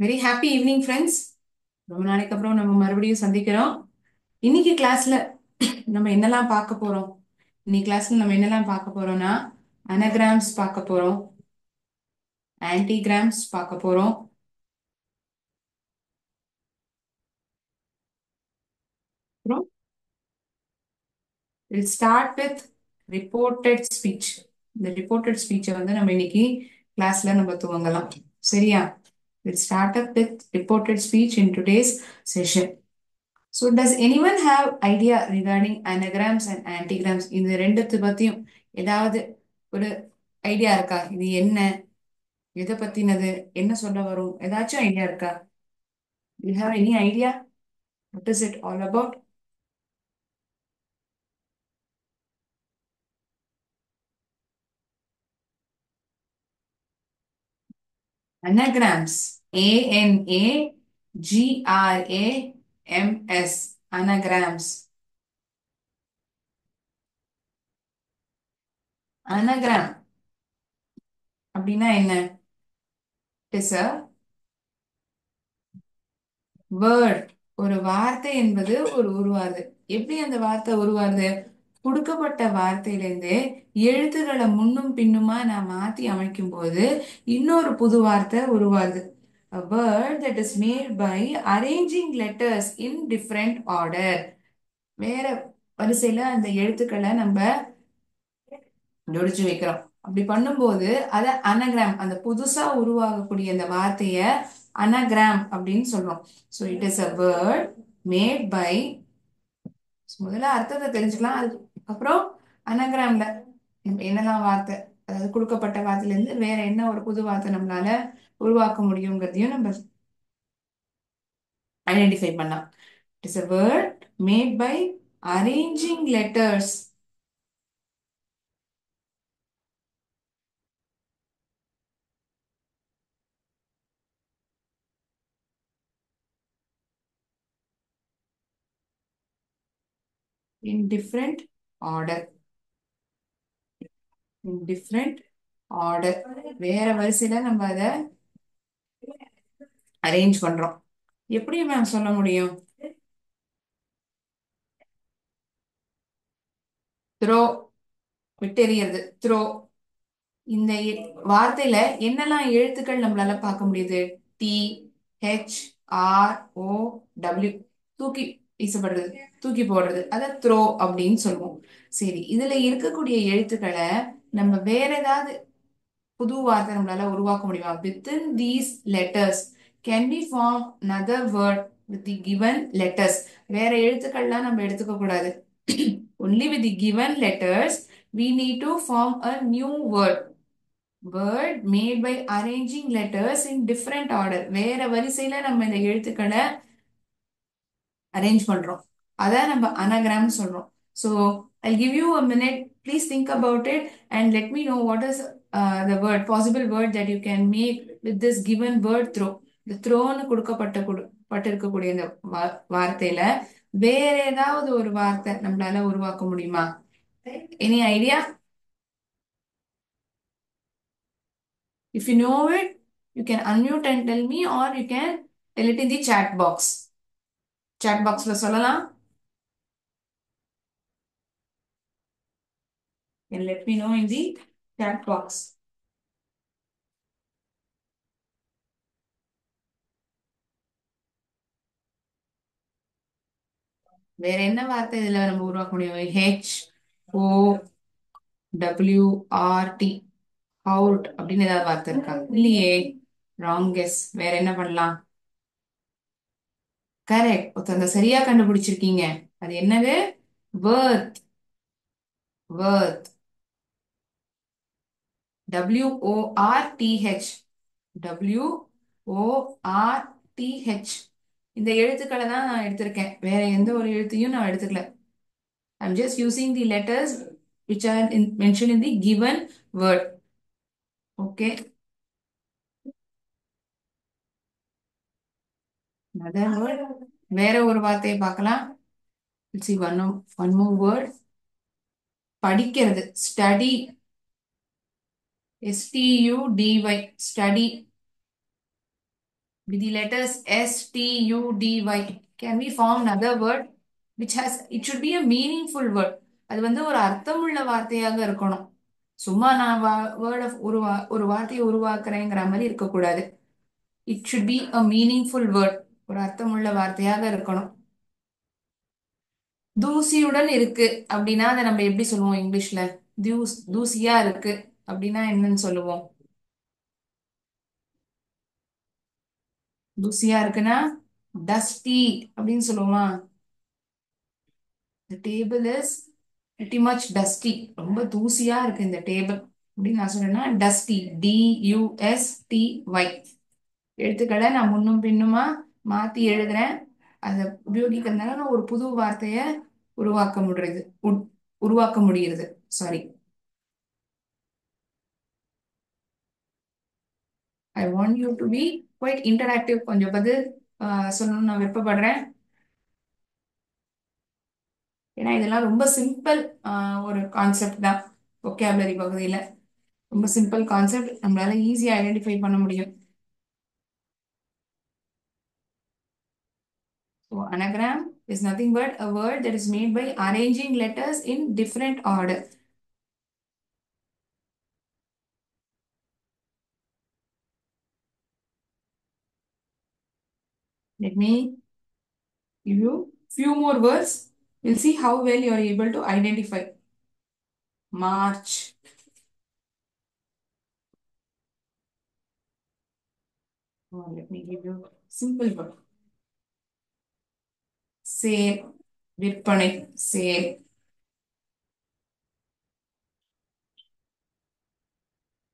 Very happy evening friends. ரொம்ப நாளைக்கு அப்புறம் நம்ம மறுபடியும் சந்திக்கிறோம். இன்னைக்கு கிளாஸ்ல நம்ம என்னெல்லாம் பார்க்க போறோம்? இன்னைக்கு கிளாஸ்ல நம்ம என்னெல்லாம் பார்க்க போறோம்னா, அனகிராம்ஸ் பார்க்க போறோம், ஆன்டிகிராம்ஸ் பார்க்க போறோம். அப்புறம் will start with reported speech. இந்த ரிப்போர்ட்டட் ஸ்பீச்சை வந்து நம்ம இன்னைக்கு கிளாஸ்ல நம்ம துவங்கலாம். சரியா? Will start up with reported speech in today's session. So does anyone have idea regarding anagrams and antigrams? இந்த ரெண்டுத்து பத்தியும் ஏதாவது ஒரு ஐடியா இருக்கா? இது என்ன, எதை பத்தினது, என்ன சொல்ல வரும், ஏதாச்சும் ஐடியா இருக்கா? You have any idea? What is it all about? Anagrams. Anagrams. Anagrams. Anagram அப்படின்னா என்ன? It is a word. ஒரு வார்த்தை என்பது ஒரு உருவாது. எப்படி அந்த வார்த்தை உருவாது? கொடுக்கப்பட்ட வார்த்தையிலிருந்து எழுத்துக்களை முன்னும் பின்னுமா நான் மாத்தி அமைக்கும் போது இன்னொரு புது வார்த்தை உருவாது. A word that is made by arranging letters in different order. வேற வரிசையில அந்த எழுத்துக்களை நம்ம ஜோடிச்சு வைக்கிறோம். அப்படி பண்ணும்போது அத அனகிராம், அந்த புதுசா உருவாகக்கூடிய அந்த வார்த்தைய அனகிராம் அப்படின்னு சொல்றோம். So it is a word made by, முதல்ல அர்த்தத்தை தெரிஞ்சுக்கலாம். அதுக்கப்புறம் அனகிராம்ல நம்ம என்னெல்லாம் வார்த்தை, அதாவது கொடுக்கப்பட்ட வார்த்தையில இருந்து வேற என்ன ஒரு புது வார்த்தை நம்மளால உருவாக்க முடியுங்கிறதையும் நம்ம ஐடென்டிஃபை பண்ணலாம். It is a word made by arranging letters. In different order. In different order, வேற வரிசையில நம்ம அதை அரேஞ்ச் பண்றோம். எப்படி மேம் சொல்ல முடியும்? த்ரோ, விட்டெறியறது, த்ரோ. இந்த வார்த்தையில என்னெல்லாம் எழுத்துக்கள் நம்மளால பார்க்க முடியுது? T, H, R, O, W. தூக்கி வீசப்படுறது, தூக்கி போடுறது, அதை த்ரோ அப்படின்னு சொல்லுவோம். சரி, இதுல இருக்கக்கூடிய எழுத்துக்களை நம்ம வேற ஏதாவது புது வார்த்தை நம்மளால உருவாக்க முடியுமா? within these letters can we form another word with the given letters. வேற எழுத்துக்கள்லாம் நம்ம எடுத்துக்க கூடாது. only with the given letters we need to form a new word made by arranging letters in different order. வேற வரிசையில நம்ம இந்த எழுத்துக்களை arrange பண்றோம். அதான் நம்ம அனகிராம் சொல்றோம். So I'll give you a minute. Please think about it and let me know what is the word, possible word that you can make with this given word throw. இந்த த்ரோன்னு பட்டிருக்கக்கூடிய இந்த வார்த்தையில வேற ஏதாவது ஒரு வார்த்தை நம்மளால உருவாக்க முடியுமா? Any idea? If you know it, you can unmute and tell me, or you can tell it in the chat box. Chat boxல சொல்லலாம். And let me know in the chat box. வேற என்ன வார்த்தை இதுல நம்ம உருவாக்க முடியும்? ஹெச், ஓ, W, R, D. Out அப்படின்னு ஏதாவது வார்த்தை இருக்கா? இல்லையே. Wrong guess. வேற என்ன பண்ணலாம்? கரெக்ட், ஒருத்தங்க சரியா கண்டுபிடிச்சிருக்கீங்க. அது என்னது? worth. worth. WORTH. WORTH. இந்த எழுத்துக்களை தான் நான் எடுத்திருக்கேன். வேற எந்த ஒரு எழுத்தையும் நான் எடுத்துக்கல. I'm just using the letters which are mentioned in the given word. Okay. Another word. வேற ஒரு வார்த்தையை பார்க்கலாம். Let's see one more word. படிக்கிறது. Study. STUDY. Study. with the letters S, T, U, D, Y. Can we form another word which has, it should be a meaningful word. அது வந்து ஒரு அர்த்தமுள்ள வார்த்தையாக இருக்கணும். சும்மா நான் வேர்ட் ஆஃப் ஒரு வார்த்தையை உருவாக்குறேங்கிற மாதிரி இருக்கக்கூடாது. It should be a meaningful word. ஒரு அர்த்தமுள்ள வார்த்தையாக இருக்கணும். தூசியுடன் இருக்கு அப்படின்னா அதை நம்ம எப்படி சொல்லுவோம் இங்கிலீஷ்ல? தூசியா இருக்கு அப்படின்னா என்னன்னு சொல்லுவோம்? தூசியா இருக்குன்னா டஸ்டி அப்படின்னு சொல்லுவோமா? The table is pretty much dusty. ரொம்ப தூசியா இருக்கு இந்த டேபிள் அப்படின்னு நான் சொன்னேன்னா டஸ்டி, DUSTY. எழுத்துக்களை நான் முன்னும் பின்னுமா மாத்தி எழுதுறேன். அதை உபயோகிக்கிறதுனால நான் ஒரு புது வார்த்தையை உருவாக்க முடியுது உருவாக்க முடியுது. Sorry. I want you to be quite interactive. கொஞ்சம் பதில் சொல்லணும்னு நான் விருப்பப்படுறேன். ஏன்னா இதெல்லாம் ரொம்ப சிம்பிள் ஒரு கான்செப்ட் தான். ஒகேபுலரி பகுதியில ரொம்ப சிம்பிள் கான்செப்ட், நம்மளால ஈஸியா ஐடென்டிஃபை பண்ண முடியும். So anagram is nothing but a word that is made by arranging letters in different order. Let me give you few more words. We'll see how well you are able to identify. March. Let me give you simple word. Sale. விற்பனை. Sale.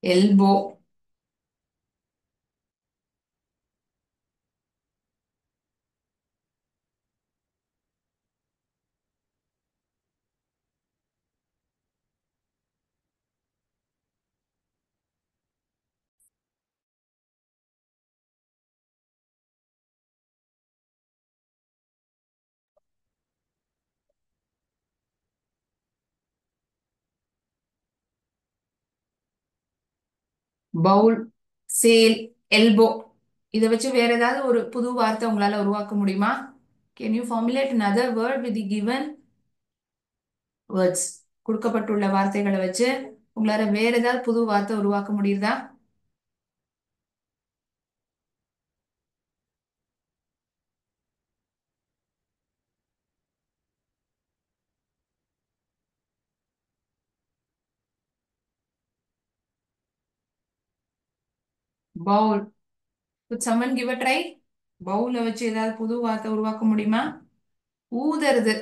Elbow. Bowel, sale, elbow. இதை வச்சு வேற ஏதாவது ஒரு புது வார்த்தை உங்களால உருவாக்க முடியுமா? Can you formulate another word with the given words? கொடுக்கப்பட்டுள்ள வார்த்தைகளை வச்சு உங்களால வேற ஏதாவது புது வார்த்தை உருவாக்க முடியுதா? Pavul. Could someone give a try? பவுல வச்சு ஏதாவது புது வார்த்தை உருவாக்க முடியுமா? ஊதறது.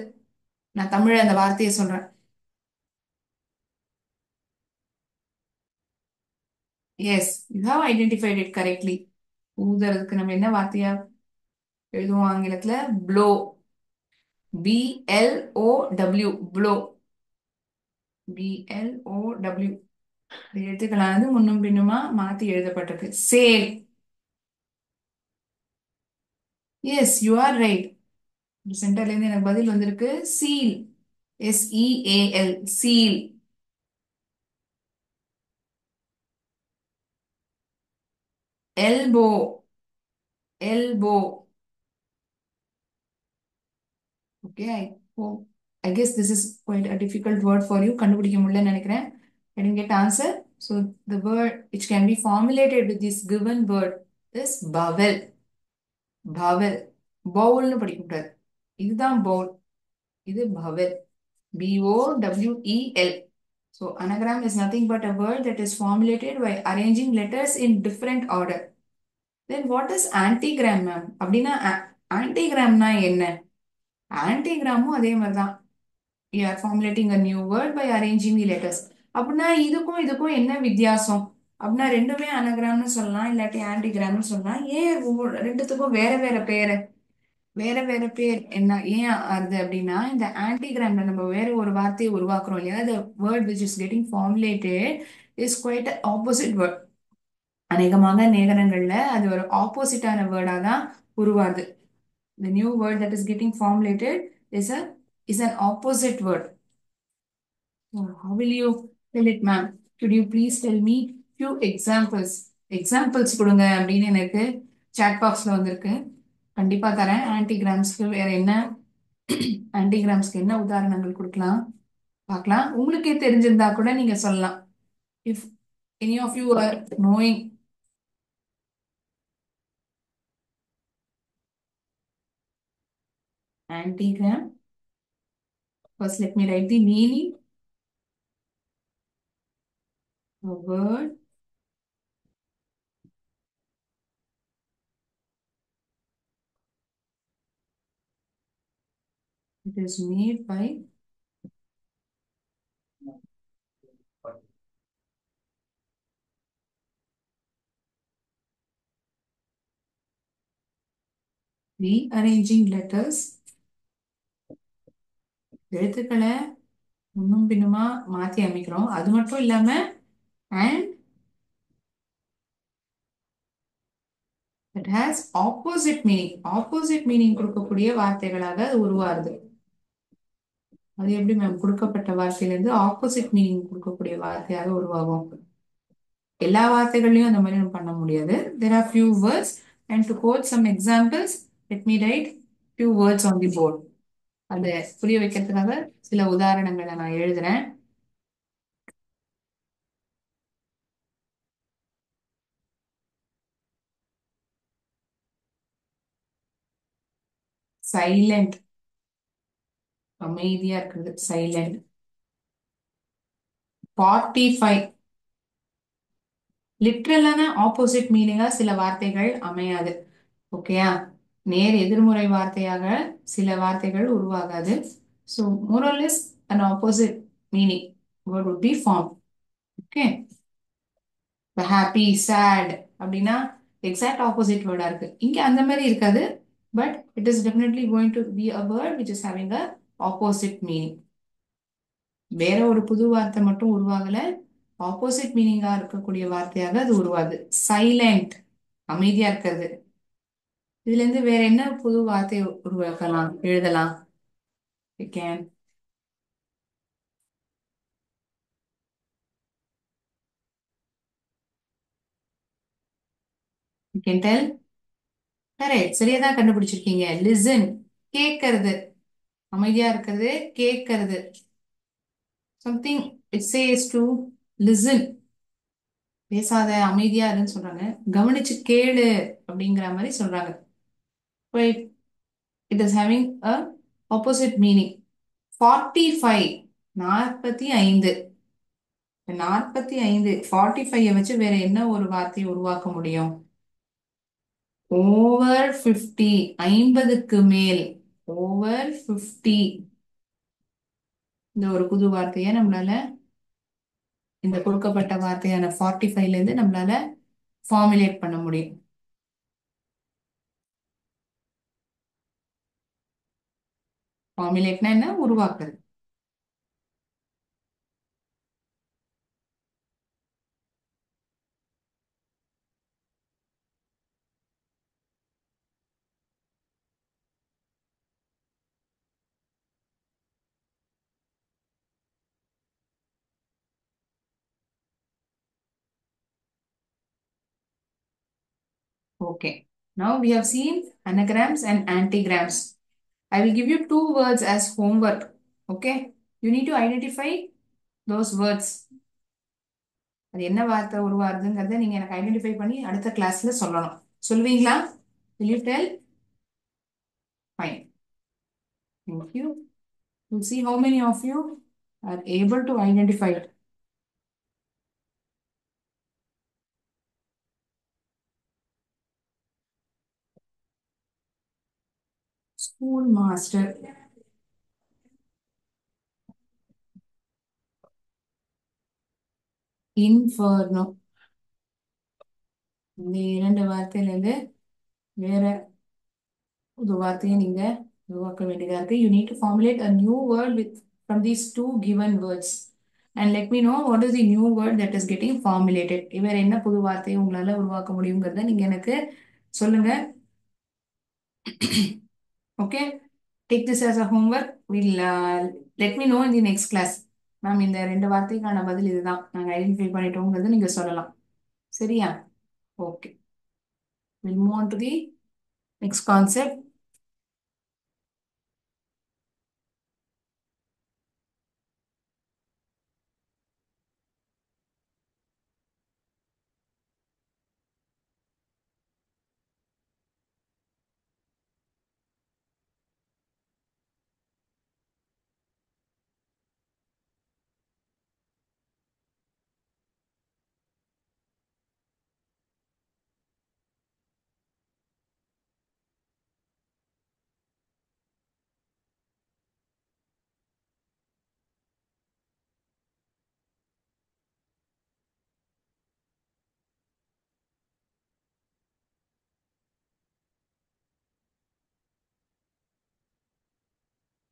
நான் தமிழ்ல அந்த வார்த்தையை சொல்றேன். Yes, you have identified it correctly. ஊதறதுக்கு நம்ம என்ன வார்த்தையா எழுதுவோம் ஆங்கிலத்துல? ப்ளோ. BLOW. ப்ளோ. BLOW. எழுத்துக்களானது முன்னும் பின்னுமா மாத்தி எழுதப்பட்டிருக்கு. Sale. Yes, you are right. சென்டர்ல இருந்து எனக்கு பதில் வந்திருக்கு. Seal. SEAL. Seal. Elbow. Elbow. Okay, I guess this is quite a difficult word for you. கண்டுபிடிக்க முடியலன்னு நினைக்கிறேன். I didn't get answer. So the word which can be formulated with this given word is bowel. bowel. பவுல்னு படிக்கக்கூடாது. இதுதான் பவுல். இது bowel. BOWEL. So anagram is nothing but a word that is formulated by arranging letters in different order. Then what is antigram, ma'am? அப்படின்னா antigramனா என்ன? antigramமும் அதே மாதிரி தான். We are formulating a new word by arranging the letters. அப்படின்னா இதுக்கும் இதுக்கும் என்ன வித்தியாசம்? அப்படின்னா ரெண்டுமே அனகிராம்னு சொல்லலாம், இல்லாட்டி ஆன்டிகிராம்னு சொல்லலாம். ஏன் ரெண்டுத்துக்கும் வேற வேற பேரு? வேற வேற பேர் என்ன ஏன் ஆகுது அப்படின்னா, இந்த ஆன்டிகிராம்ல நம்ம வேற ஒரு வார்த்தையை உருவாக்குறோம் இல்லையா? the word which is getting formulated is quite an opposite word. அநேகமாக நேரங்கள்ல அது ஒரு ஆப்போசிட்டான வேர்டா தான் உருவாது. The new word that is getting formulated is an opposite word. So how will you tell it, ma'am? Could you please tell me few examples? Examples கொடுங்க அப்படின்னு எனக்கு chat பாக்ஸ்ல வந்திருக்கு. கண்டிப்பா தரேன். ஆன்டிகிராம்ஸ்க்கு வேற என்ன, ஆன்டிகிராம்ஸ்க்கு என்ன உதாரணங்கள் கொடுக்கலாம் பார்க்கலாம். உங்களுக்கே தெரிஞ்சிருந்தா கூட நீங்க சொல்லலாம். If any of you are knowing antigram, first let me write the meaning. A word it is made by rearranging letters. எழுத்துக்களை முன்னும் பின்னுமா மாத்தி அமைக்கிறோம். அது மட்டும் இல்லாம and it has opposite meaning. opposite meaning கொடுக்கக்கூடிய வார்த்தைகளாக அது உருவாருது. அது எப்படி மேம் கொடுக்கப்பட்ட வார்த்தையிலிருந்து ஆப்போசிட் மீனிங் கொடுக்கக்கூடிய வார்த்தையாக உருவாகும்? எல்லா வார்த்தைகளையும் அந்த மாதிரி நம்ம பண்ண முடியாது. There are few words and to quote some examples, let me write few words on the board. அதை புரிய வைக்கிறதுக்காக சில உதாரணங்களை நான் எழுதுறேன். சைலண்ட், அமைதியா இருக்குது சைலண்ட். 45, லிட்ரலான ஆப்போசிட் மீனிங்கா சில வார்த்தைகள் அமையாது. ஓகேயா? நேர் எதிர்மறை வார்த்தையாக சில வார்த்தைகள் உருவாகாது. So more or less and opposite meaning word would be formed. Okay, happy sad அப்படின்னா எக்ஸாக்ட் ஆப்போசிட் வேர்டா இருக்கு. இங்க அந்த மாதிரி இருக்காது, but it is definitely going to be a word which is having a opposite meaning. வேற ஒரு புது வார்த்தை மட்டும் உருவாகல, ஆப்போசிட் மீனிங்கா இருக்கக்கூடிய வார்த்தையாக அது உருவாது. சைலண்ட், அமைதியா இருக்கிறது. இதுல இருந்து வேற என்ன புது வார்த்தை உருவாக்கலாம், எழுதலாம்? You can you can tell. Correct, சரியா தான் கண்டுபிடிச்சிருக்கீங்க. லிசன், கேட்கறது. அமைதியா இருக்கிறது, கேட்கறது. Something it says to listen. பேசாத, அமைதியா இருன்னு சொல்றாங்க. கவனிச்சு கேளு அப்படிங்கிற மாதிரி சொல்றாங்க. It is having a opposite meaning. 45, 45. 45, 45 வச்சு வேற என்ன ஒரு வார்த்தையை உருவாக்க முடியும்? ஓவர் 50, 50க்கு மேல். ஓவர் 50, இந்த ஒரு புது வார்த்தையை நம்மளால, இந்த கொடுக்கப்பட்ட வார்த்தையான 45ல இருந்து நம்மளால ஃபார்முலேட் பண்ண முடியும். ஃபார்முலேட்னா என்ன? உருவாக்குறது. Okay. Now we have seen anagrams and antigrams. I will give you two words as homework. Okay. You need to identify those words. அது என்ன வார்த்தை உருவாருதுங்கிறத நீங்க எனக்கு ஐடென்டிஃபை பண்ணி அடுத்த கிளாஸ்ல சொல்லணும். சொல்லுவீங்களா? Will you tell? Fine. Thank you. We'll see how many of you are able to identify it. Schoolmaster. Inferno. இந்த இரண்டு வார்த்தையில இருந்து வேற ஒரு வார்த்தையை நீங்க உருவாக்க வேண்டியதா இருக்கு. You need to formulate a new word with from these two given words and let me know what is the new word that is getting formulated. வேற என்ன புது வார்த்தையை உங்களால உருவாக்க முடியுங்கிறத நீங்க எனக்கு சொல்லுங்க. Okay, take this as a homework. We'll let me know in the next class. Ma'am, இந்த ரெண்டு வார்த்தைக்கான பதில் இதுதான், நாங்க ஐடென்டிஃபை பண்ணிட்டோங்கிறத நீங்க சொல்லலாம். சரியா? Okay. We'll move on to the next concept.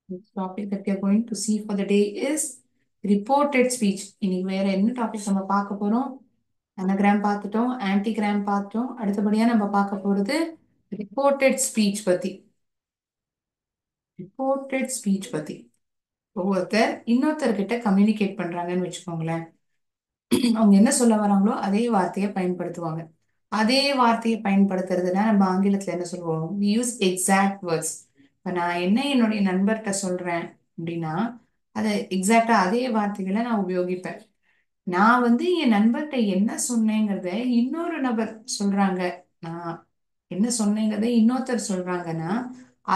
The topic that we are going to see for the day is reported speech. இன்னைக்கு வேற என்ன டாபிக் நம்ம பார்க்க போறோம்? அனகிராம் பார்த்துட்டோம், ஆன்டிகிராம் பார்த்துட்டோம். அடுத்தபடியா நம்ம பார்க்க போறது ரிப்போர்ட்டட் ஸ்பீச் பத்தி. ரிப்போர்ட்டட் ஸ்பீச் பத்தி ஒவ்வொருத்தர் இன்னொருத்தர்கிட்ட கம்யூனிகேட் பண்றாங்கன்னு வச்சுக்கோங்களேன். அவங்க என்ன சொல்ல வராங்களோ அதே வார்த்தையை பயன்படுத்துவாங்க. அதே வார்த்தையை பயன்படுத்துறதுன்னா நம்ம ஆங்கிலத்துல என்ன சொல்லுவோம்? we use exact words. இப்ப நான் என்ன என்னுடைய நண்பர்கிட்ட சொல்றேன் அப்படின்னா அதை எக்ஸாக்டா அதே வார்த்தைகளை நான் உபயோகிப்பேன். நான் வந்து என் நண்பர்கிட்ட என்ன சொன்னேங்கிறத இன்னொரு நபர் சொல்றாங்க, நான் என்ன சொன்னேங்கிறத இன்னொருத்தர் சொல்றாங்கன்னா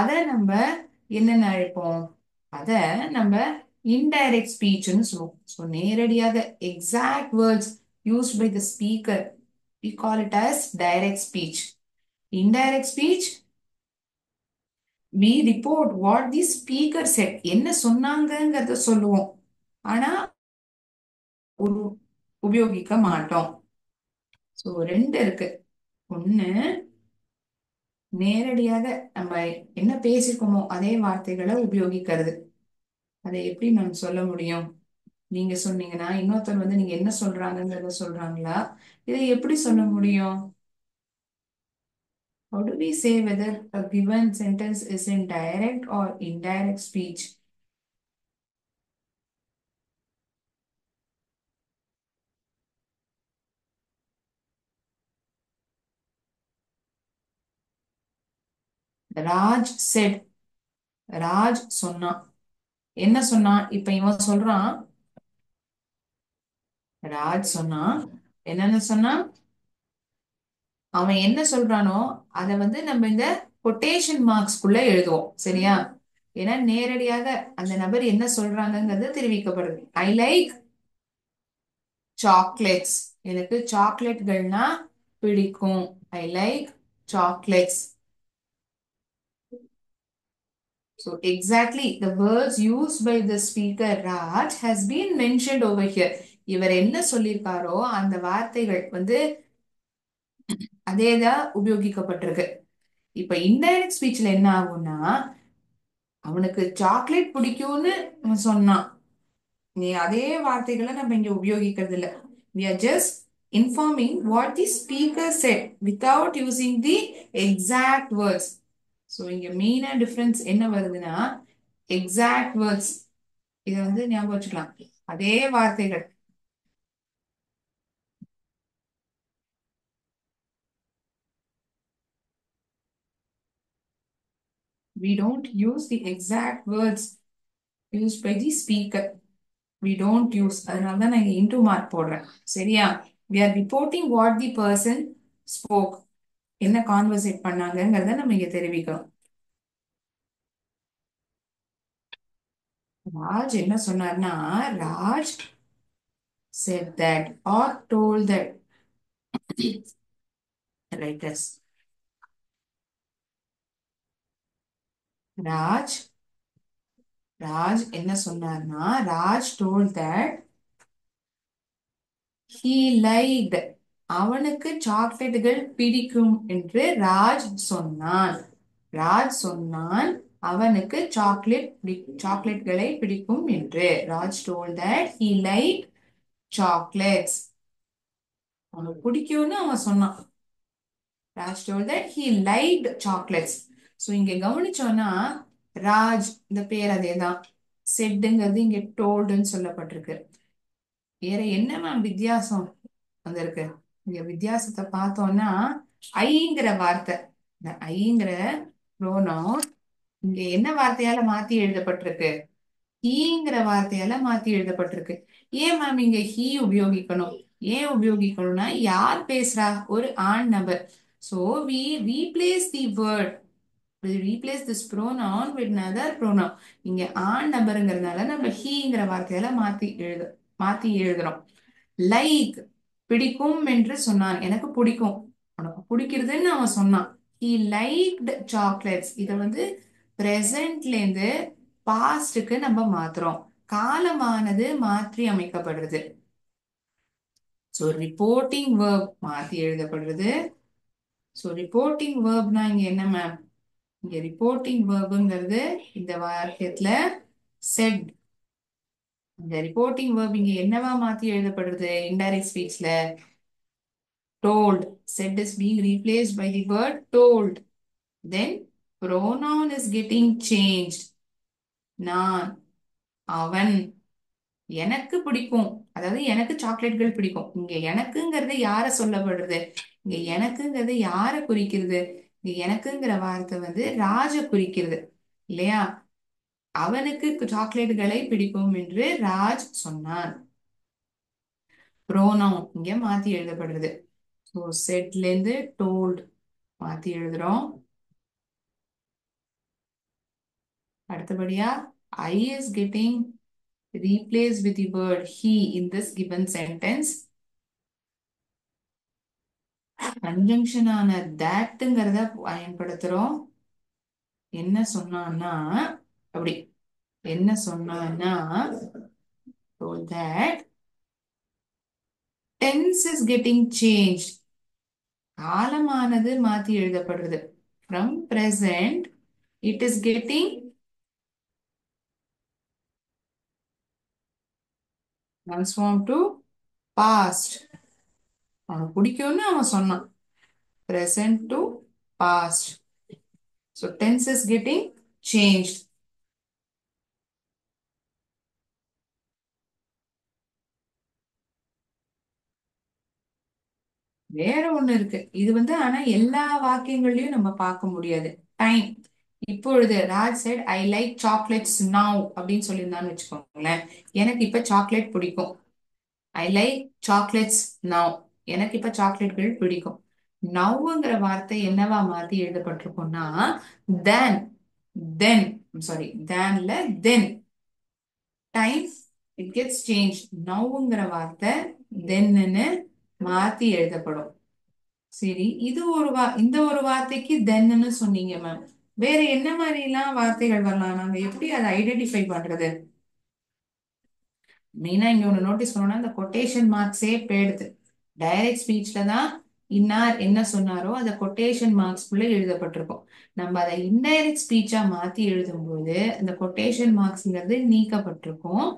அதை நம்ம என்னென்ன அழைப்போம்? அத நம்ம இன்டைரக்ட் ஸ்பீச்னு சொல்லுவோம். ஸோ நேரடியாக exact words used by the speaker we call it as direct speech. Indirect speech, we report what the speaker said. என்ன சொன்னாங்கங்கிறத சொல்லுவோம், ஆனா உபயோகிக்க மாட்டோம். ஸோ ரெண்டு இருக்கு. ஒண்ணு, நேரடியாக நம்ம என்ன பேசிருக்கோமோ அதே வார்த்தைகளை உபயோகிக்கிறது. அதை எப்படி நம்ம சொல்ல முடியும்? நீங்க சொன்னீங்கன்னா இன்னொருத்தர் வந்து நீங்க என்ன சொல்றாங்கங்கிறத சொல்றாங்களா, இதை எப்படி சொல்ல முடியும்? How do we say whether a given sentence is in direct or indirect speech? Raj said. Raj சொன்னான். என்ன சொன்னான்? இப்ப இவன் சொல்றான், ராஜ் சொன்னான். என்னன்னு சொன்னான்? அவன் என்ன சொல்றானோ அதை வந்து நம்ம இந்த கொட்டேஷன் மார்க்ஸ்குள்ள எழுதுவோம், சரியா? ஏன்னா நேரடியாக அந்த நபர் என்ன சொல்றாங்கங்கிறது தெரிவிக்கப்படுது. ஐ லைக் சாக்லேட்ஸ். எனக்கு சாக்லேட்கள்னா பிடிக்கும். I like chocolates. So exactly the words used by the speaker Raj has been mentioned over here. இவர் என்ன சொல்லியிருக்காரோ அந்த வார்த்தைகள் வந்து அதேதான் உபயோகிக்கப்பட்டிருக்கு. இப்ப இன்டைரக்ட் ஸ்பீச்ல என்ன ஆகும்னா, அவனுக்கு சாக்லேட் பிடிக்கும்னு அவன் சொன்னான். நீ அதே வார்த்தைகளை நம்ம இங்க உபயோகிக்கிறது இல்ல. we are just informing what the speaker said without using the exact words. so இங்க மெயினா டிஃபரன்ஸ் என்ன வருதுன்னா, exact words இத வந்து ஞாபகம் வச்சுக்கலாம். அதே வார்த்தைகள். we don't use the exact words used by the speaker. we don't use. அதனால தான் நான் இங்க into mark போடுறேன், சரியா? we are reporting what the person spoke. என்ன கான்வர்சேட் பண்ணாங்கங்கிறத நம்ம இங்க தெரிவிக்கிறோம். ராஜ் என்ன சொன்னார்னா, Raj said that or told that. Write this. Raj Raj என்ன சொன்னார்னா, Raj told that he liked, அவனுக்கு சாக்லேட்டுகள் பிடிக்கும் என்று ராஜ் சொன்னான். ராஜ் சொன்னான் அவனுக்கு சாக்லேட்களை பிடிக்கும் என்று. Raj told that he liked chocolates. அவனுக்கு பிடிக்கும்னு அவன் சொன்னான். Raj told that he liked chocolates. So இங்க கவனிச்சோம்னா ராஜ் இந்த பேர் அதேதான், செட்டுங்கிறது இங்க டோல்டுன்னு சொல்லப்பட்டிருக்கு. வேற என்ன மேம் வித்தியாசம் வந்திருக்கு? இங்க வித்தியாசத்தை பார்த்தோம்னா, ஐங்கிற வார்த்தை, இந்த ஐங்கிற ப்ரோனவுன் இங்க என்ன வார்த்தையால மாத்தி எழுதப்பட்டிருக்கு? ஹீங்கிற வார்த்தையால மாத்தி எழுதப்பட்டிருக்கு. ஏன் மேம் இங்க ஹீ உபயோகிக்கணும்? ஏன் உபயோகிக்கணும்னா யார் பேசுறா? ஒரு ஆண் நபர். So we replace the word, we replace this pronoun with another pronoun. இங்க ஆண் நபருங்கிறதுனால நம்ம ஹீங்கிற வார்த்தையால மாத்தி எழுதுறோம். லைக், பிடிக்கும் என்று சொன்னான். எனக்கு பிடிக்கும். உனக்கு பிடிக்கிறதுன்னு அவன் சொன்னான். he liked chocolates. இத வந்து பிரசன்ட்ல இருந்து பாஸ்டுக்கு நம்ம மாத்துறோம். காலமானது மாற்றி அமைக்கப்படுறது. சோ ரிப்போர்ட்டிங் வேர்ப் மாத்தி எழுதப்படுறது. சோ ரிப்போர்ட்டிங் வேர்ப்னா இங்க என்ன மேம்? இங்க ரிப்போர்ட்டிங் வேர்புங்கிறது இந்த வாக்கியத்துல செட். இந்த ரிப்போர்ட்டிங் வேர்ப் இங்க என்னவா மாத்தி எழுதப்படுறது? இன்டைரக்ட் ஸ்பீச்ல told. Said is being replaced by the word told. Then pronoun is getting changed. நான், அவன், எனக்கு பிடிக்கும். அதாவது எனக்கு சாக்லேட்கள் பிடிக்கும். இங்க எனக்குங்கிறது யார சொல்லப்படுறது? இங்க எனக்குங்கிறது யார குறிக்கிறது? இங்க எனக்குங்கிற வார்த்தை வந்து ராஜ குறிக்கிறது இல்லையா? அவனுக்கு சாக்லேட்டுகளை பிடிக்கும் என்று ராஜ் சொன்னான். ப்ரோனவுன் இங்க மாத்தி எழுதப்படுறது. ஸோ செட்ல இருந்து டோல்ட் மாத்தி எழுதுறோம். அடுத்தபடியா I is getting replaced with the word he in this given sentence. Conjunction ஆன thatங்கிறத பயன்படுத்துறோம். என்ன சொன்னான்னா அப்படி என்ன சொன்னான்னா told that tense is getting changed. காலமானது மாத்தி எழுதப்படுறது. From present it is getting transformed to past. அவனுக்கு பிடிக்கும்னு அவன் சொன்னான். Present to past. So tense is getting changed. வேற ஒண்ணு இருக்கு. இது வந்து ஆனா எல்லா வாக்கியங்கள்லயும் நம்ம பார்க்க முடியாது. டைம். இப்பொழுது Raj said I like chocolates now அப்படின்னு சொல்லியிருந்தான்னு வச்சுக்கோங்களேன். எனக்கு இப்ப சாக்லேட் பிடிக்கும். I like chocolates now. எனக்கு இப்ப சாக்லேட்கள் பிடிக்கும். நவ்ங்கிற வார்த்தை என்னவா மாத்தி எழுதப்பட்டிருக்கும்னா தென். தென் சாரி தேன்ல then. Time it gets change. நவ்ங்கிற வார்த்தை தென்னு மாத்தி எழுதப்படும். சரி, இது ஒரு இந்த ஒரு வார்த்தைக்கு தென்னு சொன்னீங்க மேம். வேற என்ன மாதிரி எல்லாம் வார்த்தைகள் வரலாம்? நாங்க எப்படி அதை ஐடென்டிஃபை பண்றது? மெயினா இங்க ஒண்ணு நோட்டீஸ் பண்ணோம்னா இந்த கொட்டேஷன் மார்க்ஸே போயிடுது. டைரக்ட் ஸ்பீச்ல தான் இன்னார் என்ன சொன்னாரோ அதை கொட்டேஷன் மார்க்ஸ்குள்ள எழுதப்பட்டிருக்கும். நம்ம அதை இன்டைரக்ட் ஸ்பீச்சா மாத்தி எழுதும்போது இந்த கொட்டேஷன் மார்க்ஸ்ங்கிறது நீக்கப்பட்டிருக்கும்.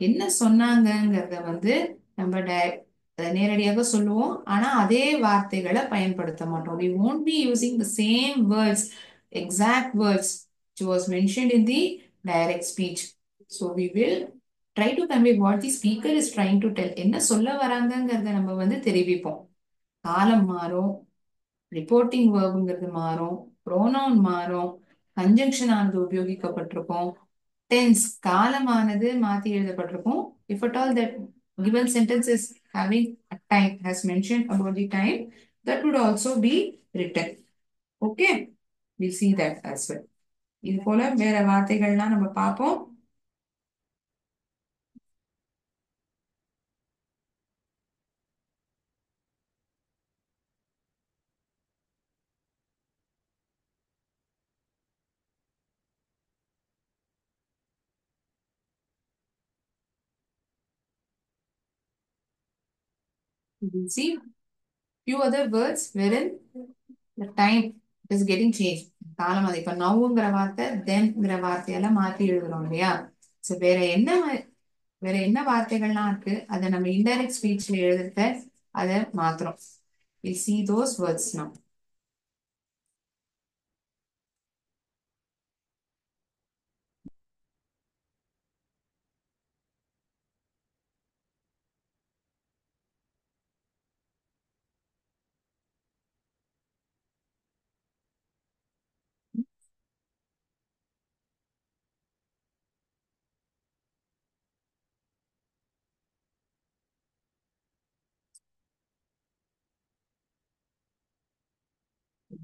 என்ன சொன்னாங்கங்கிறத வந்து நம்ம அதை நேரடியாக சொல்லுவோம். ஆனா அதே வார்த்தைகளை பயன்படுத்த மாட்டோம். We won't be using the same words, exact words which was mentioned in the direct speech. So we will try to convey what the speaker is trying to tell. என்ன சொல்ல வராங்கங்கிறத நம்ம வந்து தெரிவிப்போம். காலம் மாறும், ரிப்போர்ட்டிங் வேர்புங்கிறது மாறும், ப்ரோனவுன் மாறும், conjunction ஆனது உபயோகிக்கப்பட்டிருக்கும், tense காலமானது மாத்தி எழுதப்பட்டிருக்கும். If at all that given sentence is having a time has mentioned about the time, that would also be written. Okay, we'll see that as well. இது போல வேற வார்த்தைகள்லாம் நம்ம பார்ப்போம். We will see few other words wherein the time is getting changed. காலம் அது இப்ப நவ்ங்கிற வார்த்தை தென்ங்கிற வார்த்தையெல்லாம் மாத்தி எழுதுறோம் இல்லையா? சோ வேற என்ன வார்த்தைகள்லாம் இருக்கு அதை நம்ம இன்டைரக்ட் ஸ்பீச்ல எழுதுறத அதை மாத்துறோம். We see those words now.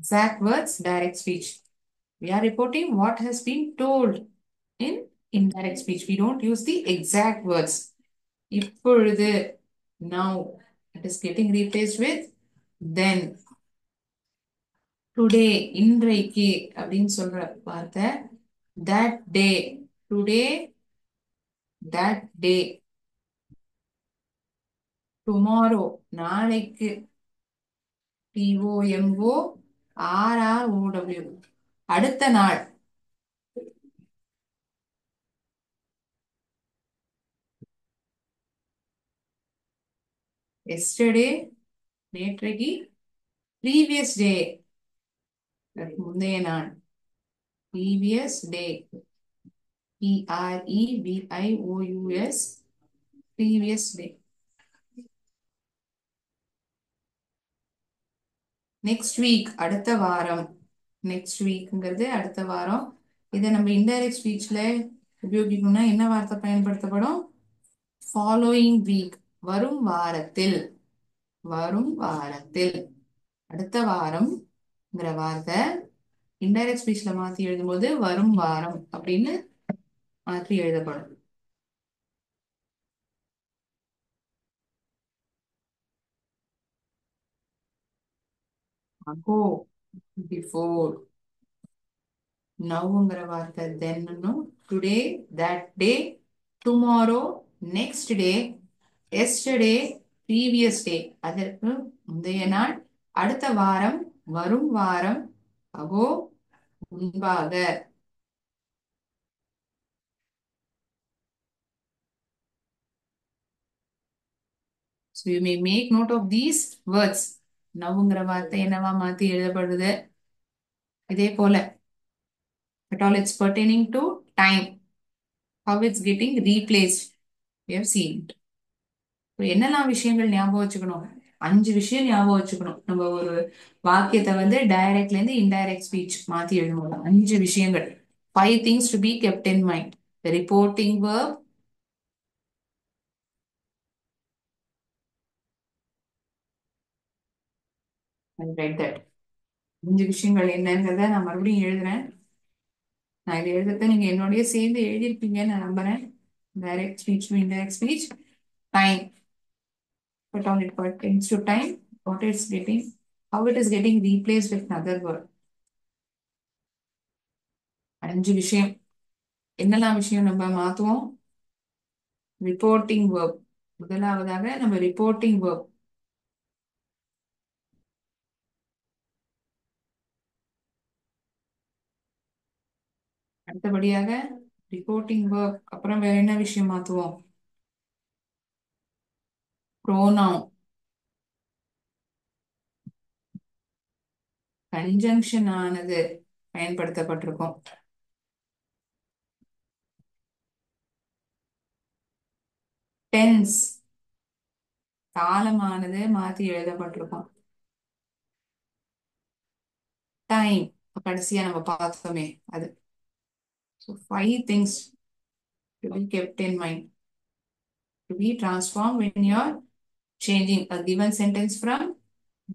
exact words, direct speech. We are reporting what has been told in indirect speech. We don't use the exact words. இப்பொழுது, now, it is getting replaced with then. Today, இன்றைக்கு அப்படின்னு சொல்ற வார்த்தை that day. Today, that day. Tomorrow, நாளைக்கு. TOMORROW. அடுத்த நாள். Yesterday, நேற்றைக்கு. Previous day, முந்தைய நாள். Previous day. PREVIOUS. Previous day. Next week, அடுத்த வாரம். நெக்ஸ்ட் வீக்ங்கிறது அடுத்த வாரம். இதை நம்ம இன்டைரக்ட் ஸ்பீச்ல உபயோகிக்கணும்னா என்ன வார்த்தை பயன்படுத்தப்படும்? ஃபாலோயிங் வீக், வரும் வாரத்தில். வரும் வாரத்தில். அடுத்த வாரம்ங்கிற வார்த்தை இன்டைரக்ட் ஸ்பீச்ல மாத்தி எழுதும்போது வரும் வாரம் அப்படின்னு மாற்றி எழுதப்படும். ago, before. நவ்ங்கிற வார்த்தை தென்னும். Today, that day. Tomorrow, next day. Yesterday, previous day, அதற்கு முந்தைய நாள். அடுத்த வாரம், வரும் வாரம். அகோ, முன்பாக. So you may make note of these words. நவ்ங்கிற வார்த்தை என்னவா மாத்தி எழுதப்படுது? இதே போல at all it's pertaining to time, how it's getting replaced, we have seen it. என்னெல்லாம் விஷயங்கள் ஞாபகம் வச்சுக்கணும்? 5 விஷயம் ஞாபகம் வச்சுக்கணும். நம்ம ஒரு வாக்கியத்தை வந்து டைரக்ட்ல இருந்து இன்டைரக்ட் ஸ்பீச் மாத்தி எழுதும்போது 5 விஷயங்கள். 5 things to be kept in mind. The reporting verb, I read that. 5 விஷயங்கள் என்னங்கிறத நான் மறுபடியும் எழுதுறேன். நான் இதை எழுதுறத நீங்க என்னோடய சேர்ந்து எழுதியிருப்பீங்கன்னு நான் நம்புறேன். Direct speech to indirect speech. Time, but all it pertains to time, what it's getting, how it is getting replaced with another word. 5 விஷயம். என்னெல்லாம் விஷயம் நம்ம மாத்துவோம்? Reporting verb. முதலாவதாக நம்ம ரிப்போர்ட்டிங் verb. அடுத்தபடியாக ரிப்போர்ட்டிங் verb அப்புறம் வேற என்ன விஷயம் மாத்துவோம்? ப்ரோனவுன். கன்ஜங்ஷன் ஆனது பயன்படுத்தப்பட்டிருக்கும். டென்ஸ், காலமானது மாத்தி எழுதப்பட்டிருக்கும். டைம், கடைசியா நம்ம பார்த்தோமே அது. So 5 things to be kept in mind, to be transformed when you're changing a given sentence from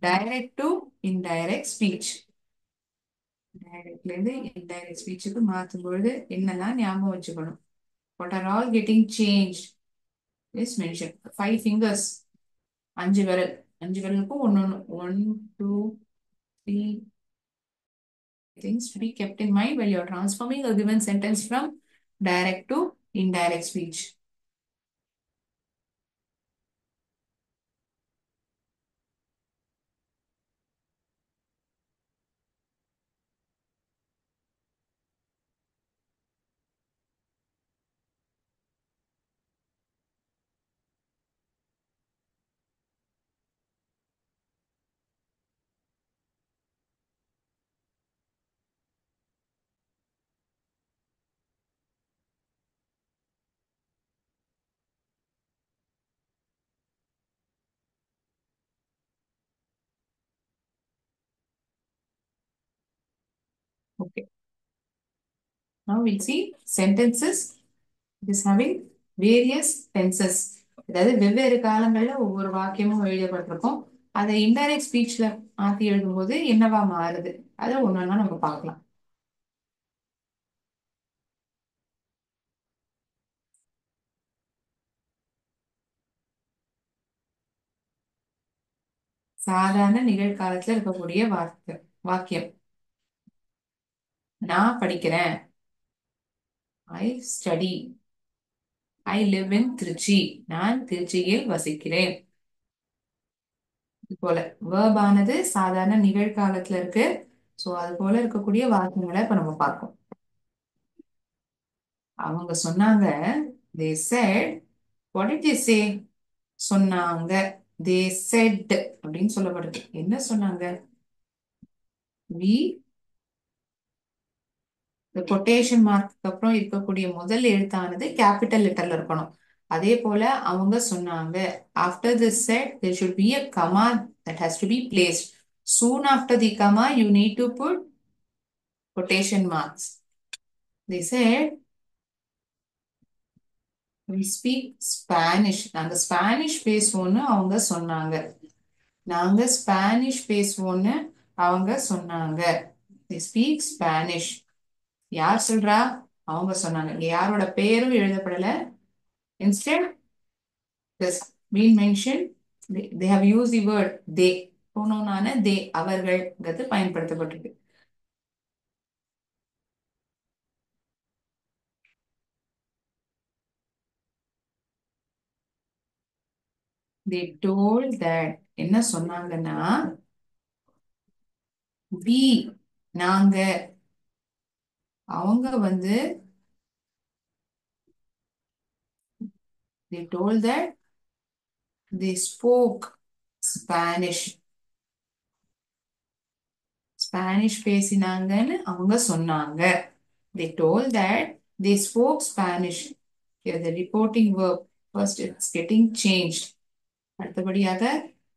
direct to indirect speech. டைரக்ட்ல இருந்து இன்டைரக்ட் ஸ்பீச்சுக்கு மாற்றும் பொழுது என்னெல்லாம் ஞாபகம் வச்சுக்கணும்? What are all getting changed is mentioned. 5 fingers, 5 விரல். 5 விரலுக்கும் ஒன்னு 1 2 3 things to be kept in mind while you're transforming a given sentence from direct to indirect speech. Okay. Now we'll see sentences. It is having various tenses. அதாவது வெவ்வேறு காலங்கள்ல ஒவ்வொரு வாக்கியமும் எழுதப்பட்டிருக்கும். அதை indirect ஸ்பீச்ல மாத்தி எழுதும்போது என்னவா மாறுது? அதை ஒன்னொன்னா நம்ம பார்க்கலாம். சாதாரண நிகழ்காலத்துல இருக்கக்கூடிய வார்த்தை வாக்கியம். நான் படிக்கிறேன். I study. I live in Trichy. நான் திருச்சியில் வசிக்கிறேன். இது போல verb ஆனது சாதாரண நிகழ்காலத்துல இருக்கு. சோ அது போல இருக்கக்கூடிய வாக்கியங்களை இப்ப நம்ம பார்ப்போம். அவங்க சொன்னாங்க. they said. what did they say? சொன்னாங்க. they said அப்படின்னு சொல்லப்படுது. என்ன சொன்னாங்க? we இந்த கொட்டேஷன் மார்க்கு அப்புறம் இருக்கக்கூடிய முதல் எழுத்தானது கேபிட்டல் லெட்டர்ல இருக்கணும். அதே போல அவங்க சொன்னாங்க. after the set there should be a comma that has to be placed. soon after the comma you need to put quotation marks. they said we speak Spanish. நாங்க ஸ்பானிஷ் பேசுவோம்னு அவங்க சொன்னாங்க. நாங்க ஸ்பானிஷ் பேசுவோம்னு அவங்க சொன்னாங்க. they speak Spanish. யார் சொல்றா? அவங்க சொன்னாங்க. இங்க யாரோட பேரும் எழுதப்படல. instead this been mentioned. They have used the word they. pronoun ஆன they அவர்கள்ங்கிறது பயன்படுத்தப்பட்டிருக்கு. they told that என்ன சொன்னாங்கன்னா we நாங்க அவங்க வந்து they told that they spoke Spanish. Spanish பேசினாங்கன்னு அவங்க சொன்னாங்க. they told that they spoke Spanish. Here the reporting verb first it's getting changed. அடுத்தபடியாக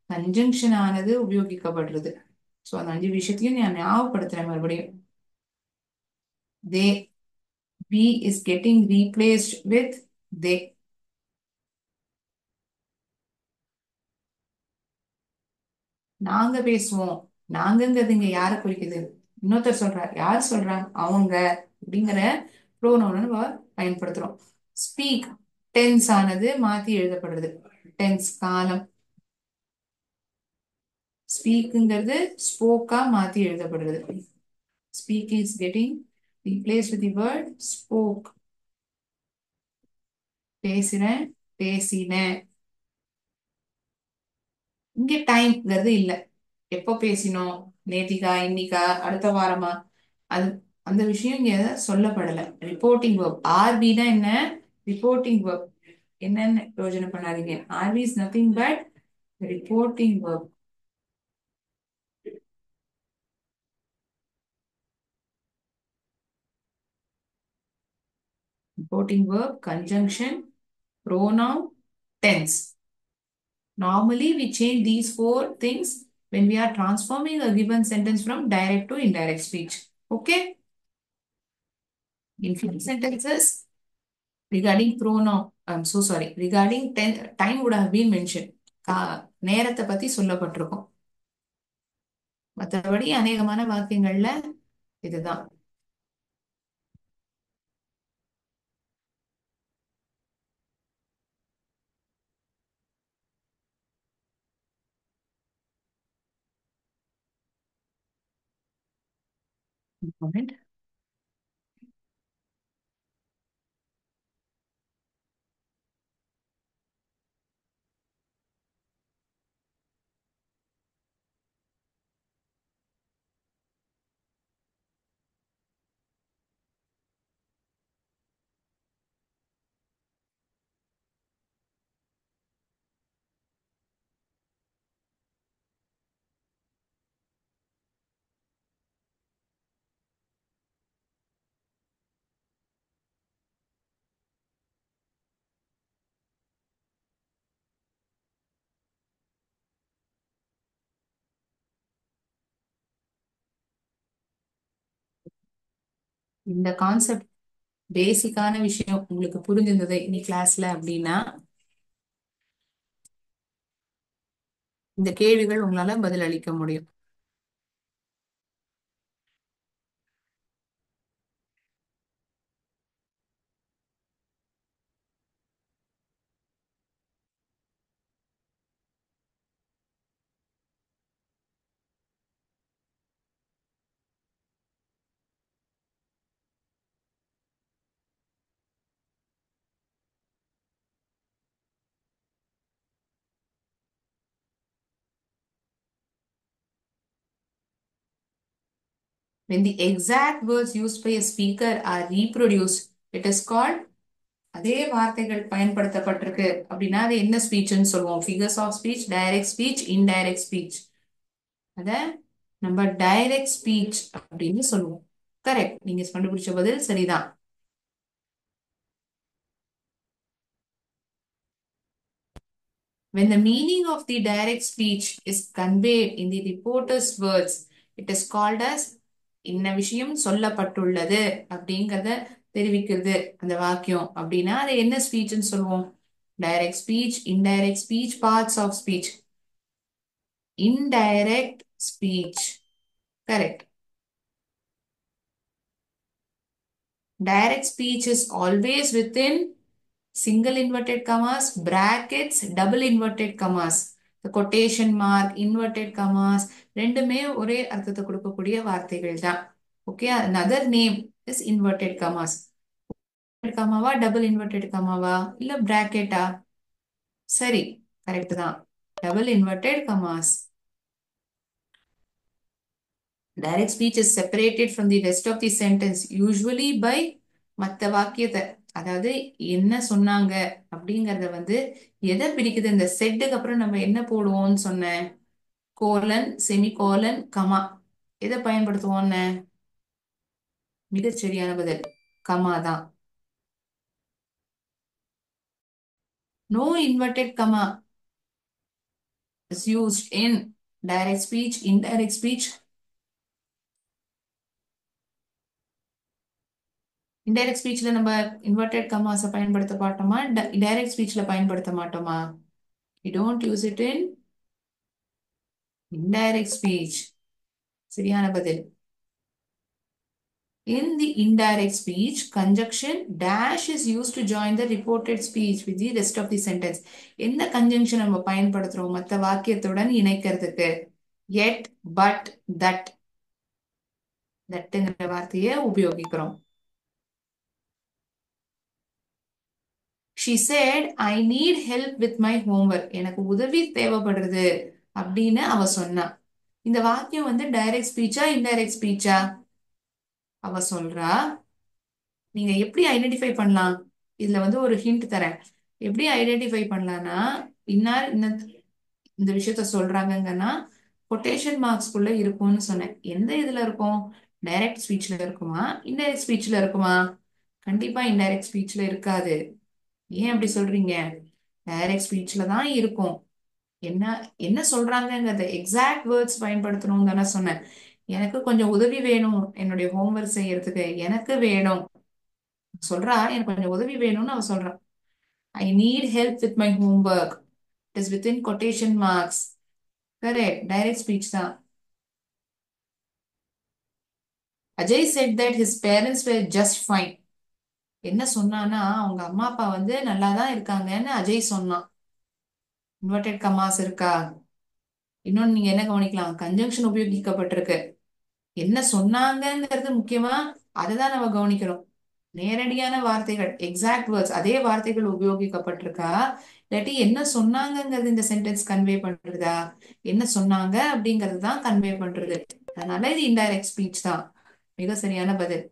கன்ஜங்ஷன் ஆனது உபயோகிக்கப்படுறது. சோ அந்த அஞ்சு விஷயத்தையும் நான் ஞாபகப்படுத்துறேன் மறுபடியும். they we is getting replaced with they. நாங்க பேசுவோம். நாங்கங்கிறது இங்க யாரை குறிக்குது? இன்னொருத்தர் சொல்றார். யார் சொல்றா? அவங்க அப்படிங்கிற ப்ரோனவுனை நம்ம பயன்படுத்துறோம். ஸ்பீக் டென்ஸ் ஆனது மாத்தி எழுதப்படுறது. டென்ஸ் காலம். ஸ்பீக்குங்கிறது ஸ்போக்கா மாத்தி எழுதப்படுறது. Speak is getting replaced with the word spoke. பேசுறேன், பேசினேன். இங்க டைம்ங்கிறது இல்ல. எப்போ பேசினோம்? நேத்திகா, இன்னிக்கா, அடுத்த வாரமா? அது அந்த விஷயம் இங்க சொல்லப்படல. Reporting verb. ஆர்பினா என்ன? Reporting verb. என்னன்னு யோசனை பண்ணாதீங்க. RP is nothing but reporting verb. Reporting verb, conjunction, pronoun, tense. Normally we change these four things when we are transforming a given sentence from direct to indirect speech. Okay? In few sentences, regarding pronoun, I'm so sorry, regarding time would have been mentioned. நேரத்தை பத்தி சொல்லப்பட்டிருக்கும். மற்றபடி அநேகமான வாக்கியங்கள்ல இதுதான். Comment. இந்த concept பேசிக்கான விஷயம் உங்களுக்கு புரிஞ்சிருந்தது இன்னைக்கு கிளாஸ்ல அப்படின்னா இந்த கேள்விகள் உங்களால பதில் அளிக்க முடியும். When the exact words used by a speaker are reproduced, it is called, அதே வார்த்தைகள் பயன்படுத்தப்பட்டிருக்கு அப்படின்னா அது என்ன ஸ்பீச்னு சொல்லுவோம்? Figures of speech, direct speech, indirect speech. அத நம்ம டைரக்ட் ஸ்பீச் அப்படின்னு சொல்லுவோம். கரெக்ட், நீங்க கண்டுபிடிச்ச பதில் சரிதான். When the meaning of the direct speech is conveyed in the reporter's words, it is called as, இன்ன விஷயம் சொல்லப்பட்டுள்ளது அப்படிங்கறத தெரிவிக்கிறது அந்த வாக்கியம் அப்படின்னா அது என்ன ஸ்பீச்னு சொல்லுவோம்? Direct speech, indirect speech, parts of speech. Indirect speech. Correct. Direct speech is always within single inverted commas, brackets, double inverted commas. The quotation mark, inverted commas, ரெண்டுமே ஒரே அர்த்தத்தை கொடுக்கக்கூடிய வார்த்தைகள் தான். Okay, another name is inverted commas. கமாவா, double inverted கமாவா, இல்ல பிராக்கெட்டா? சரி, கரெக்ட் தான். Double inverted commas. Direct speech is separated from the rest of the sentence usually by மத்த வாக்கியத்தை, அதாவது என்ன சொன்னாங்க அப்படிங்கறத வந்து எதை பிரிக்குது? இந்த செட்டுக்கு அப்புறம் நம்ம என்ன போடுவோம்னு சொன்னேன்? Colon, semicolon, comma. எதை பயன்படுத்துவோம்னு? மிகச் சரியான பதில் கமா தான். No inverted comma is used in direct speech, indirect speech. Indirect ஸ்பீச்ல நம்ம இன்வெர்டட் கமாஸை பயன்படுத்த மாட்டோமா? டைரக்ட் ஸ்பீச்ல பயன்படுத்த மாட்டோமா? we don't use it in indirect speech. சரியான பதில். In the indirect speech, conjunction dash is used to join the reported speech with the rest of the sentence. எந்த conjunction நம்ம பயன்படுத்துறோம் மற்ற வாக்கியத்துடன் இணைக்கிறதுக்கு? yet, but, that. தட்டுங்கிற வார்த்தையை உபயோகிக்கிறோம். She said, I need help with my homework. எனக்கு உதவி தேவைப்படுறது அப்படின்னு அவ சொன்னா. இந்த வாக்கியம் வந்து டைரக்ட் ஸ்பீச்சா, இன்டைரக்ட் ஸ்பீச்சா? அவ சொல்றா. நீங்க எப்படி ஐடென்டிஃபை பண்ணலாம்? இதுல வந்து ஒரு ஹிண்ட் தரேன். எப்படி ஐடென்டிஃபை பண்ணலாம்னா, இன்னார் இந்த விஷயத்த சொல்றாங்கன்னா கொட்டேஷன் மார்க்ஸ்குள்ள இருக்கும்னு சொன்னேன். எந்த இதுல இருக்கும்? டைரக்ட் ஸ்பீச்ல இருக்குமா, இன்டைரக்ட் ஸ்பீச்ல இருக்குமா? கண்டிப்பா இன்டைரக்ட் ஸ்பீச்ல இருக்காது. ஏன் அப்படி சொல்றீங்க? டைரக்ட் ஸ்பீச்ல தான் இருக்கும். என்ன என்ன சொல்றாங்கங்கிறத எக்ஸாக்ட் வேர்ட்ஸ் பயன்படுத்தணும் தானே சொன்னேன். எனக்கு கொஞ்சம் உதவி வேணும் என்னுடைய ஹோம்ஒர்க் செய்யறதுக்கு, எனக்கு வேணும் சொல்றா. எனக்கு கொஞ்சம் உதவி வேணும்னு அவ சொல்றா. I need help with my homework. It is with in quotation marks. Correct, direct speech தான். Ajay said that his parents were just fine. என்ன சொன்னான்னா அவங்க அம்மா அப்பா வந்து நல்லா தான் இருக்காங்கன்னு அஜய் சொன்னான். இன்வெர்டட் கமாஸ் இருக்கா? இன்னொன்னு நீங்க என்ன கவனிக்கலாம்? கன்ஜங்ஷன் உபயோகிக்கப்பட்டிருக்கு. என்ன சொன்னாங்கங்கிறது முக்கியமா, அதுதான் நம்ம கவனிக்கிறோம். நேரடியான வார்த்தைகள், எக்ஸாக்ட் வேர்ட்ஸ், அதே வார்த்தைகள் உபயோகிக்கப்பட்டிருக்கா, இல்லாட்டி என்ன சொன்னாங்கங்கிறது இந்த சென்டென்ஸ் கன்வே பண்றதா? என்ன சொன்னாங்க அப்படிங்கிறது தான் கன்வே பண்றது. அதனால இது இன்டைரக்ட் ஸ்பீச் தான். மிக சரியான பதில்.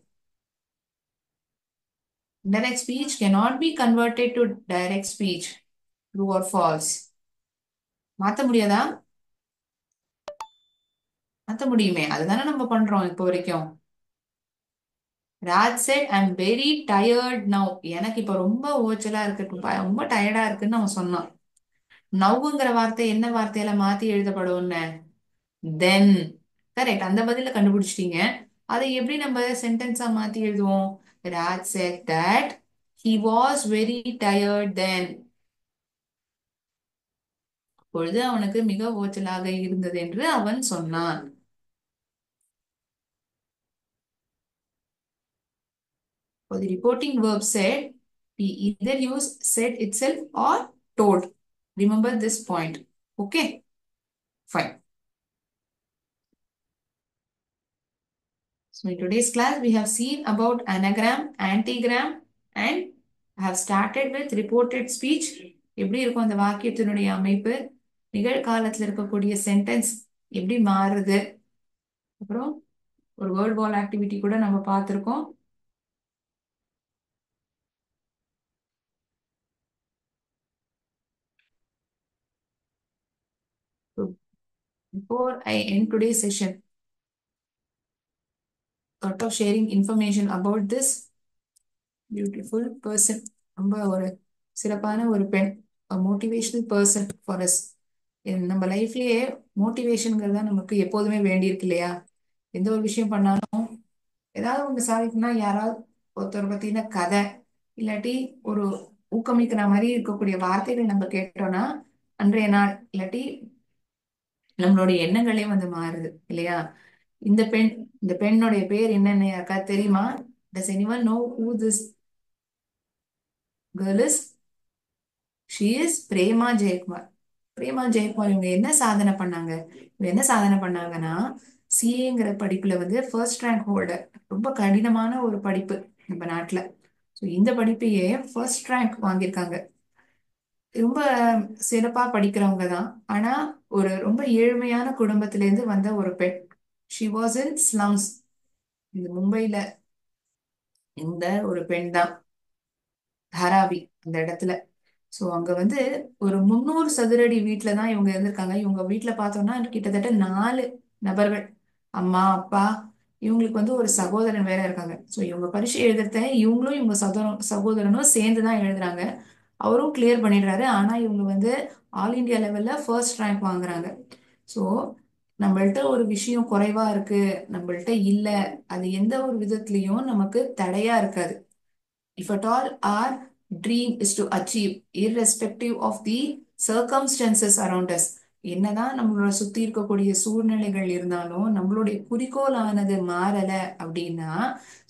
Indirect speech cannot be converted to direct speech. True or false? மாத்த முடியாதா? மாத்த முடியுமே, அதுதானே நம்ம பண்றோம் இப்போ வரைக்கும். Raj said I am very tired now. எனக்கு இப்ப ரொம்ப ஓச்சலா இருக்கு, ரொம்ப டயர்டா இருக்குன்னு அவன் சொன்னான். நவ்ங்கிற வார்த்தை என்ன வார்த்தையில மாத்தி எழுதப்படும்னு? தென். கரெக்ட், அந்த பதில கண்டுபிடிச்சிட்டீங்க. அதை எப்படி நம்ம சென்டென்ஸா மாத்தி எழுதுவோம்? Raj set that he was very tired then. பொழுது அவனுக்கு மிக ஓச்சலாக இருந்தது என்று அவன் சொன்னான். For the reporting verb said, we either use said itself or told. Remember this point. Okay, fine. So in today's class, we have seen about anagram, antigram, and have started with reported speech. எப்படி இருக்கும் அந்த வாக்கியத்தினுடைய அமைப்பு, நிகழ்காலத்தில் இருக்கக்கூடிய sentence எப்படி மாறுது, அப்புறம் ஒரு வேர்ட் வால் ஆக்டிவிட்டி கூட நம்ம பார்த்துருக்கோம். So before I end today's session, thought of sharing information about this beautiful person. ரொம்ப ஒரு சிறப்பான ஒரு பெண், மோட்டிவேஷனல் பர்சன் ஃபார் அஸ். நம்ம லைஃப்லயே மோட்டிவேஷன்ங்கிறது தான் நமக்கு எப்போதுமே வேண்டியிருக்கு இல்லையா? எந்த ஒரு விஷயம் பண்ணாலும் ஏதாவது ஒன்று சாதிக்கணும்னா யாராவது ஒருத்தர் பத்தின கதை இல்லாட்டி ஒரு ஊக்கமிக்கிற மாதிரி இருக்கக்கூடிய வார்த்தைகள் நம்ம கேட்டோம்னா அன்றைய நாள் இல்லாட்டி நம்மளுடைய எண்ணங்களே வந்து மாறுது இல்லையா? இந்த பெண், இந்த பெண்ணுடைய பேர் என்னன்னு யாருக்கா தெரியுமா? Does anyone know who this girl is? She is Prema Jayakumar. Prema Jayakumar இவங்க என்ன சாதனை பண்ணாங்க? இவங்க என்ன சாதனை பண்ணாங்கன்னா, சிஏங்கிற படிப்புல வந்து ஃபர்ஸ்ட் ரேங்க் ஹோல்டர். ரொம்ப கடினமான ஒரு படிப்பு நம்ம நாட்டுல. ஸோ இந்த படிப்பையே ஃபர்ஸ்ட் ரேங்க் வாங்கியிருக்காங்க. ரொம்ப சிறப்பா படிக்கிறவங்க தான். ஆனா ஒரு ரொம்ப ஏழ்மையான குடும்பத்தில இருந்து வந்த ஒரு பெண். She was in slums. இந்த மும்பைல இந்த ஒரு பெண் தான், தாராவி அந்த இடத்துல. ஸோ அங்க வந்து ஒரு 300 சதுரடி வீட்டுல தான் இவங்க இருந்திருக்காங்க. இவங்க வீட்டுல பார்த்தோம்னா கிட்டத்தட்ட 4 நபர்கள், அம்மா அப்பா, இவங்களுக்கு வந்து ஒரு சகோதரன் வேற இருக்காங்க. ஸோ இவங்க பரீட்சை எழுதுறத இவங்களும் இவங்க சகோதரனும் சேர்ந்து தான் எழுதுறாங்க. அவரும் கிளியர் பண்ணிடுறாரு. ஆனா இவங்க வந்து ஆல் இந்தியா லெவல்ல ஃபர்ஸ்ட் ரேங்க் வாங்குறாங்க. ஸோ நம்மள்ட்ட ஒரு விஷயம் குறைவா இருக்கு, நம்மள்ட்ட இல்ல, அது எந்த ஒரு விதத்திலையும் நமக்கு தடையா இருக்காது. If at all our dream is to achieve, irrespective of the circumstances around us, என்னதான் நம்மளோட சுத்தி இருக்கக்கூடிய சூழ்நிலைகள் இருந்தாலும் நம்மளுடைய குறிக்கோள் ஆனது மாறல அப்படின்னா,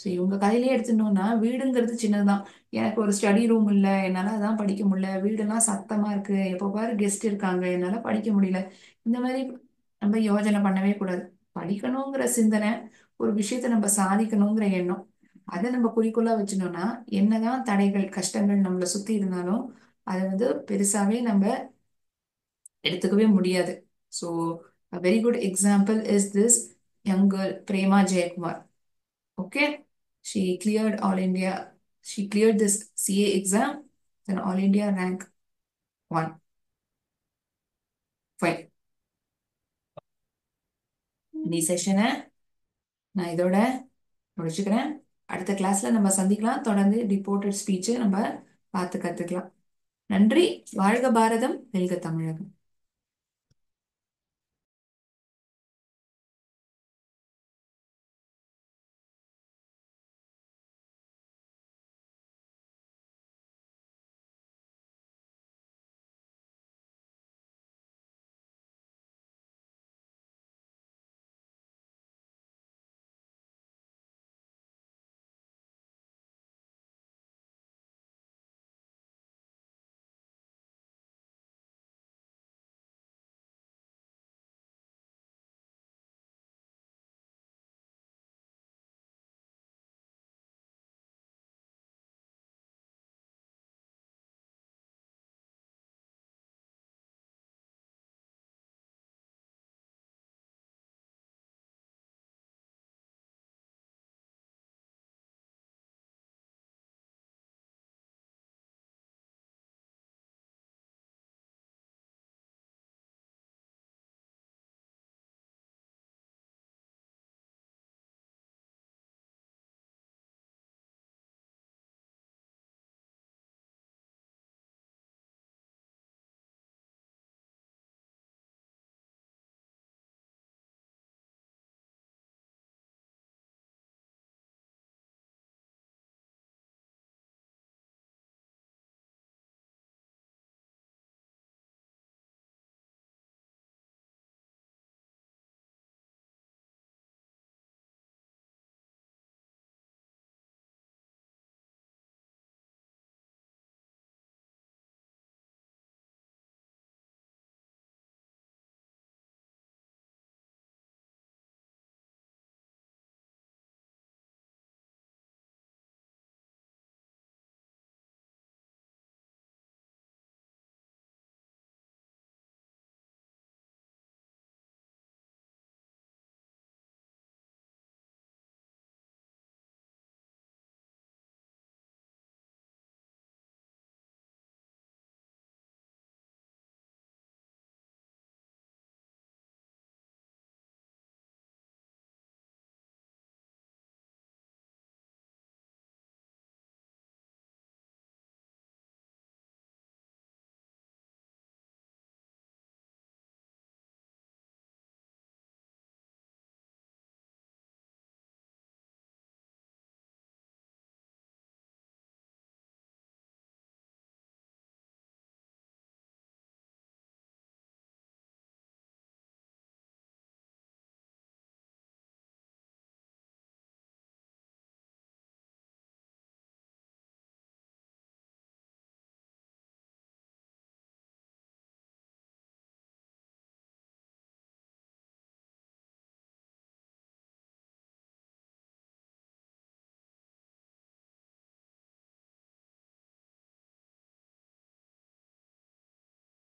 ஸோ இவங்க கையிலே எடுத்துட்டோம்னா வீடுங்கிறது சின்னதுதான். எனக்கு ஒரு ஸ்டடி ரூம் இல்லை, என்னால அதான் படிக்க முடியல, வீடெல்லாம் சத்தமா இருக்கு, எப்போ பாரு கெஸ்ட் இருக்காங்க, என்னால படிக்க முடியல, இந்த மாதிரி நம்ம யோசனை பண்ணவே கூடாது. படிக்கணுங்கிற சிந்தனை, ஒரு விஷயத்த நம்ம சாதிக்கணுங்கிற எண்ணம், அதை நம்ம குறிக்கோளா வச்சுனோம்னா என்னதான் தடைகள் கஷ்டங்கள் நம்மளை சுத்தி இருந்தாலும் அதை வந்து பெருசாவே நம்ம எடுத்துக்கவே முடியாது. So a very good example is this young girl Prema Jayakumar. Okay, she cleared all India, she cleared this CA exam, then all India rank 1. Fine. இந்த செஷனை நான் இதோட முடிச்சுக்கிறேன். அடுத்த கிளாஸ்ல நம்ம சந்திக்கலாம். தொடர்ந்து டிபோர்ட்டட் ஸ்பீச் நம்ம பார்த்து கத்துக்கலாம். நன்றி. வாழ்க பாரதம், வெல்க தமிழகம்.